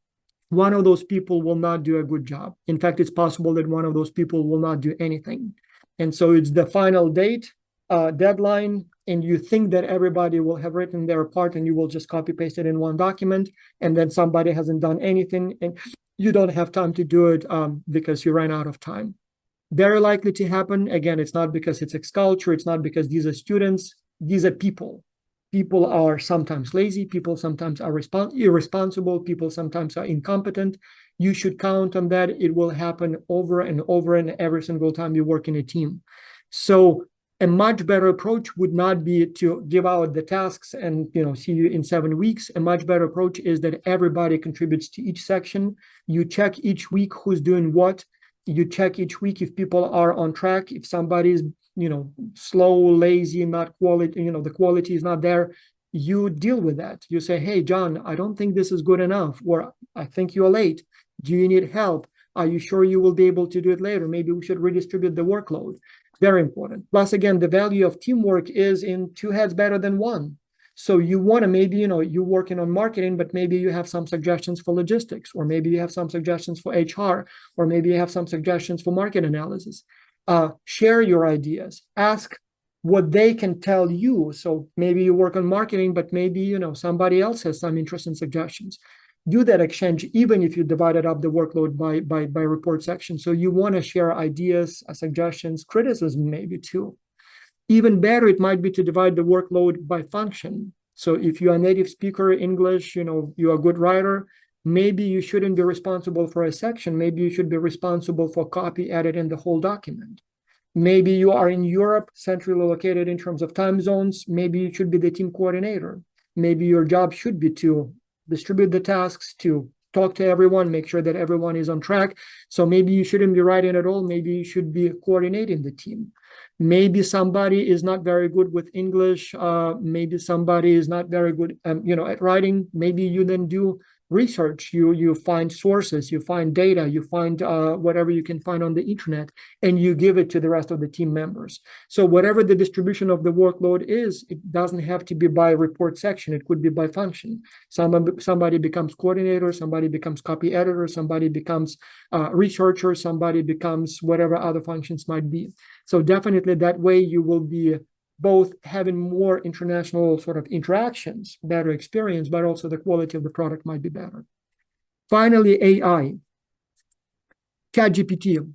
of those people will not do a good job. In fact, it's possible that one of those people will not do anything. And so it's the final date, deadline, and you think that everybody will have written their part and you will just copy paste it in one document, and then somebody hasn't done anything and you don't have time to do it because you ran out of time. Very likely to happen. Again, it's not because it's X-Culture, it's not because these are students, these are people. People are sometimes lazy, people sometimes are irresponsible, people sometimes are incompetent. You should count on that. It will happen over and over and every single time you work in a team. So a much better approach would not be to give out the tasks and see you in 7 weeks. A much better approach is that everybody contributes to each section. You check each week who's doing what. You check each week if people are on track. If somebody is slow, lazy, not quality, the quality is not there, you deal with that. You say, hey, John, I don't think this is good enough, or I think you're late. Do you need help? Are you sure you will be able to do it later? Maybe we should redistribute the workload. Very important. Plus, again, the value of teamwork is in 2 heads better than 1. So you want to maybe, you're working on marketing, but maybe you have some suggestions for logistics, or maybe you have some suggestions for HR, or maybe you have some suggestions for market analysis. Share your ideas. Ask what they can tell you. So maybe you work on marketing, but maybe, somebody else has some interesting suggestions. Do that exchange, even if you divided up the workload by report section. So you want to share ideas, suggestions, criticism maybe too. Even better, it might be to divide the workload by function. So if you're a native speaker, English, you're a good writer, maybe you shouldn't be responsible for a section. Maybe you should be responsible for copy, edit in the whole document. Maybe you are in Europe, centrally located in terms of time zones. Maybe you should be the team coordinator. Maybe your job should be to distribute the tasks, to talk to everyone, make sure that everyone is on track. So maybe you shouldn't be writing at all. Maybe you should be coordinating the team. Maybe somebody is not very good with English. Maybe somebody is not very good, at writing. Maybe you then do research. You find sources, you find data, you find whatever you can find on the internet, and you give it to the rest of the team members. So whatever the distribution of the workload is, it doesn't have to be by report section. It could be by function. Somebody becomes coordinator, somebody becomes copy editor, somebody becomes researcher, somebody becomes whatever other functions might be. So definitely that way you will be both having more international sort of interactions, better experience, but also the quality of the product might be better. Finally, AI. ChatGPT.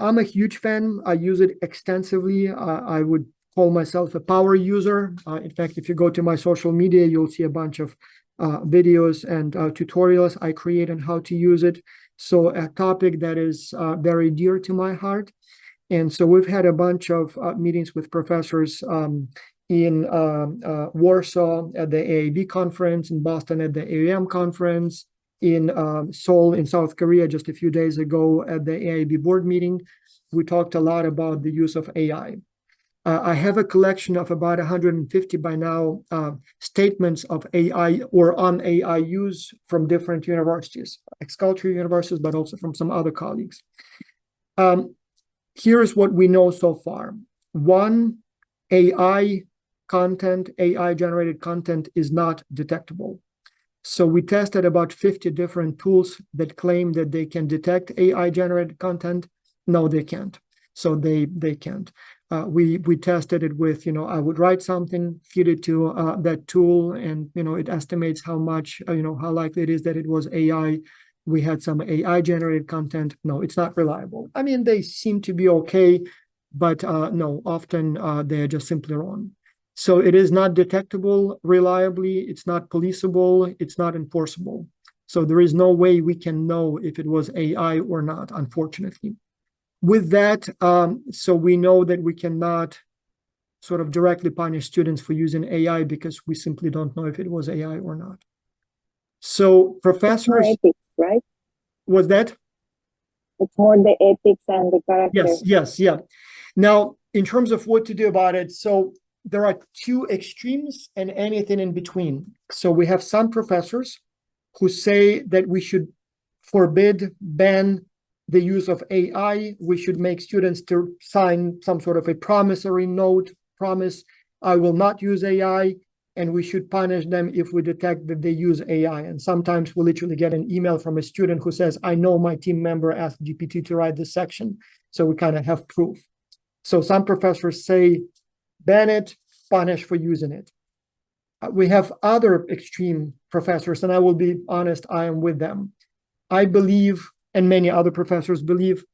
I'm a huge fan. I use it extensively. I would call myself a power user. In fact, if you go to my social media, you'll see a bunch of videos and tutorials I create on how to use it. So a topic that is very dear to my heart. And so we've had a bunch of meetings with professors in Warsaw at the AAB conference, in Boston at the AAM conference, in Seoul in South Korea just a few days ago at the AAB board meeting. We talked a lot about the use of AI. I have a collection of about 150 by now statements of AI or on AI use from different universities, X-Culture universities, but also from some other colleagues. Here's what we know so far. 1, AI content, AI-generated content is not detectable. So we tested about 50 different tools that claim that they can detect AI-generated content. No, they can't. So they can't. We tested it with, I would write something, feed it to that tool, and, it estimates how much, how likely it is that it was AI. We had some AI-generated content. No, it's not reliable. I mean, they seem to be okay, but no, often they are just simply wrong. So it is not detectable reliably. It's not policeable. It's not enforceable. So there is no way we can know if it was AI or not, unfortunately. With that, so we know that we cannot sort of directly punish students for using AI because we simply don't know if it was AI or not. So More professors, ethics, right? was that? It's more the ethics and the character. Yes, yeah. Now, in terms of what to do about it, so there are two extremes and anything in between. So we have some professors who say that we should forbid, ban the use of AI. We should make students to sign some sort of a promissory note, promise, I will not use AI, and we should punish them if we detect that they use AI. And sometimes we literally get an email from a student who says, I know my team member asked GPT to write this section, so we kind of have proof. So some professors say, ban it, punish for using it. We have other extreme professors, and I will be honest, I am with them. I believe, and many other professors believe,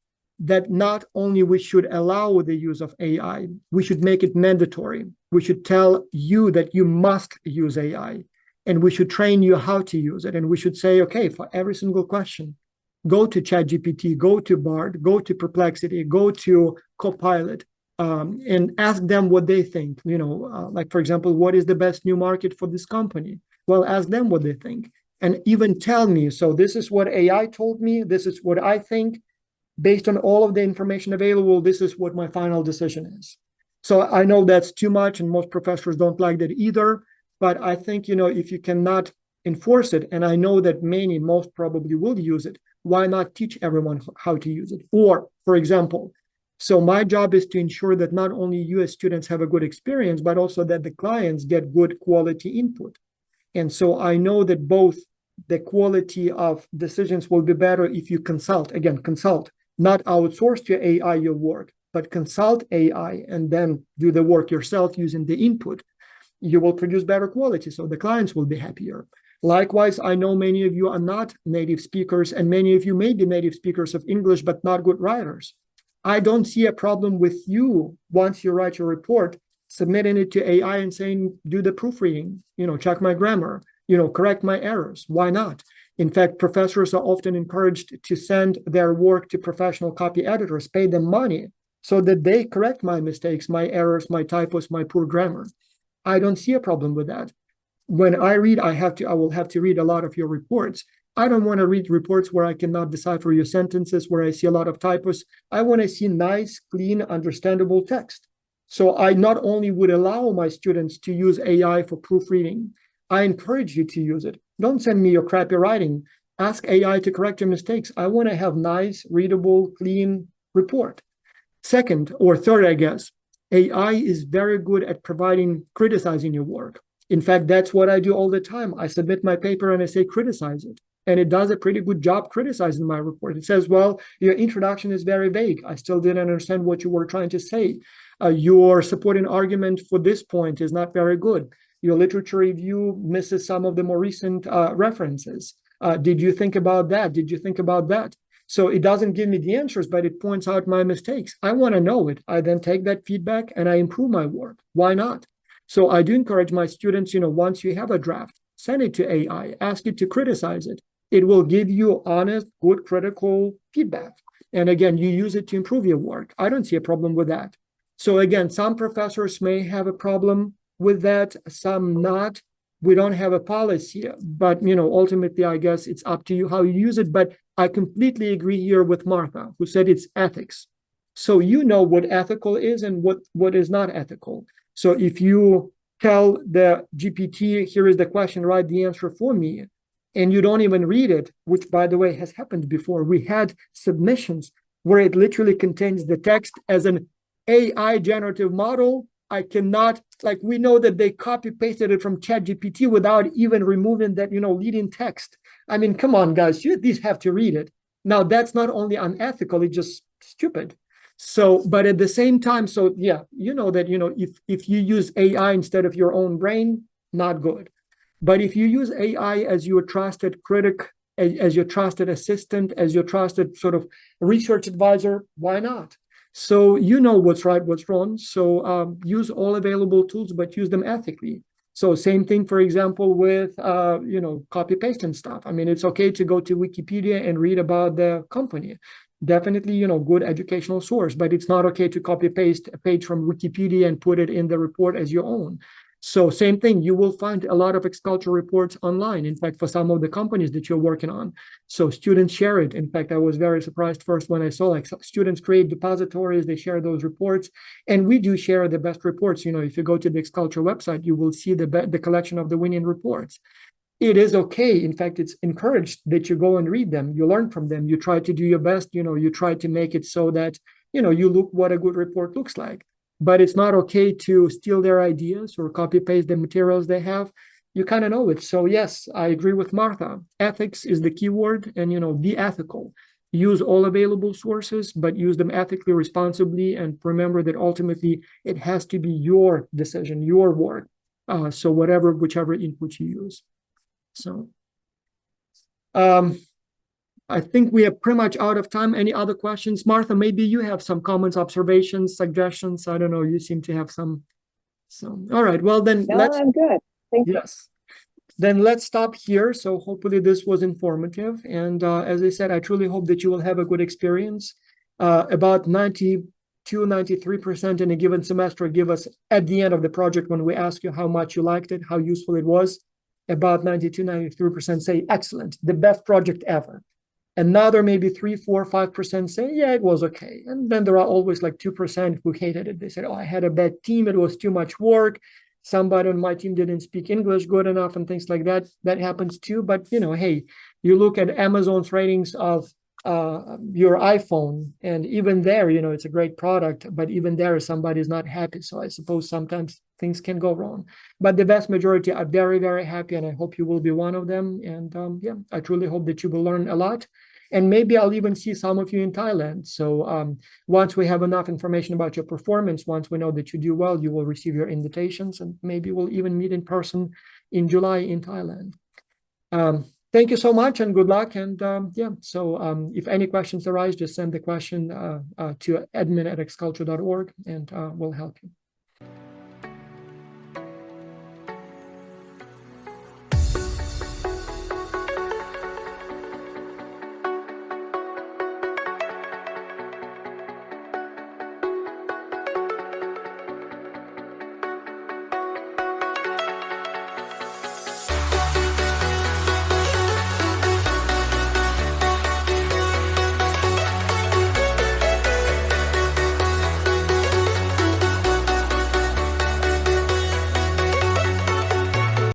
that not only we should allow the use of AI, we should make it mandatory. We should tell you that you must use AI, and we should train you how to use it. And we should say, okay, for every single question, go to ChatGPT, go to Bard, go to Perplexity, go to Copilot, and ask them what they think. Like, for example, what is the best new market for this company? Well, ask them what they think. And even tell me, so this is what AI told me, this is what I think. Based on all of the information available, this is what my final decision is. So I know that's too much, and most professors don't like that either. But I think, if you cannot enforce it, and I know that most probably will use it, why not teach everyone how to use it? Or, for example, so my job is to ensure that not only you as students have a good experience, but also that the clients get good quality input. And so I know that both the quality of decisions will be better if you consult, not outsource to AI your work, but consult AI and then do the work yourself using the input. You will produce better quality, so the clients will be happier. Likewise, I know many of you are not native speakers, and many of you may be native speakers of English, but not good writers. I don't see a problem with you, once you write your report, submitting it to AI and saying, do the proofreading, check my grammar, correct my errors. Why not? In fact, professors are often encouraged to send their work to professional copy editors, pay them money so that they correct my mistakes, my errors, my typos, my poor grammar. I don't see a problem with that. When I read, I will have to read a lot of your reports. I don't want to read reports where I cannot decipher your sentences, where I see a lot of typos. I want to see nice, clean, understandable text. So I not only would allow my students to use AI for proofreading, I encourage you to use it. Don't send me your crappy writing. Ask AI to correct your mistakes. I want to have nice, readable, clean report. Second, or third, I guess, AI is very good at criticizing your work. In fact, that's what I do all the time. I submit my paper and I say, criticize it. And it does a pretty good job criticizing my report. It says, well, your introduction is very vague. I still didn't understand what you were trying to say. Your supporting argument for this point is not very good. Your literature review misses some of the more recent references. Did you think about that? Did you think about that? So it doesn't give me the answers, but it points out my mistakes. I want to know it. I then take that feedback and I improve my work. Why not? So I do encourage my students, once you have a draft, send it to AI, ask it to criticize it. It will give you honest, good, critical feedback. And again, you use it to improve your work. I don't see a problem with that. So again, some professors may have a problem with that, some not. We don't have a policy, but ultimately, I guess it's up to you how you use it. But I completely agree here with Martha, who said it's ethics. So you know what ethical is and what is not ethical. So if you tell the GPT, here is the question, write the answer for me, and you don't even read it, which, by the way, has happened before. We had submissions where it literally contains the text as an AI generative model. I cannot, we know that they copy pasted it from ChatGPT without even removing that, leading text. I mean, come on, guys, you at least have to read it. Now, that's not only unethical, it's just stupid. So, but at the same time, so yeah, that, if you use AI instead of your own brain, not good. But if you use AI as your trusted critic, as your trusted assistant, as your trusted sort of research advisor, why not? So you know what's right, what's wrong. So use all available tools, but use them ethically. So same thing, for example, with, copy paste and stuff. I mean, it's okay to go to Wikipedia and read about the company. definitely, you know, good educational source, but it's not okay to copy paste a page from Wikipedia and put it in the report as your own. So same thing, you will find a lot of X-Culture reports online, in fact, for some of the companies that you're working on. So students share it. In fact, I was very surprised first when I saw like students create depositories, they share those reports, and we do share the best reports. You know, if you go to the X-Culture website, you will see the collection of the winning reports. It is okay. In fact, it's encouraged that you go and read them, you learn from them, you try to do your best, you know, you try to make it so that, you know, you look what a good report looks like. But it's not okay to steal their ideas or copy paste the materials they have. You kind of know it. So yes, I agree with Martha. Ethics is the key word, and, you know, be ethical. Use all available sources, but use them ethically, responsibly, and remember that ultimately it has to be your decision, your work. So whichever input you use. So I think we are pretty much out of time. Any other questions? Martha, maybe you have some comments, observations, suggestions. I don't know. You seem to have some. So, all right. Well, then No, I'm good. Thank you. Yes. Then let's stop here. So hopefully this was informative. And as I said, I truly hope that you will have a good experience. About 92-93% in a given semester give us at the end of the project, when we ask you how much you liked it, how useful it was, about 92-93% say excellent, the best project ever. Another maybe 3-4-5% say, yeah, it was okay. And then there are always like 2% who hated it. They said, oh, I had a bad team, it was too much work, somebody on my team didn't speak English good enough, and things like that. That happens too. But, you know, hey, you look at Amazon's ratings of your iPhone, and even there, you know, it's a great product, but even there somebody's not happy. So I suppose sometimes things can go wrong, but the vast majority are very, very happy, and I hope you will be one of them. And yeah, I truly hope that you will learn a lot, and maybe I'll even see some of you in Thailand. So once we have enough information about your performance, once we know that you do well, you will receive your invitations, and maybe we'll even meet in person in July in Thailand. Thank you so much, and good luck. And yeah, so if any questions arise, just send the question to admin@xculture.org, and we'll help you.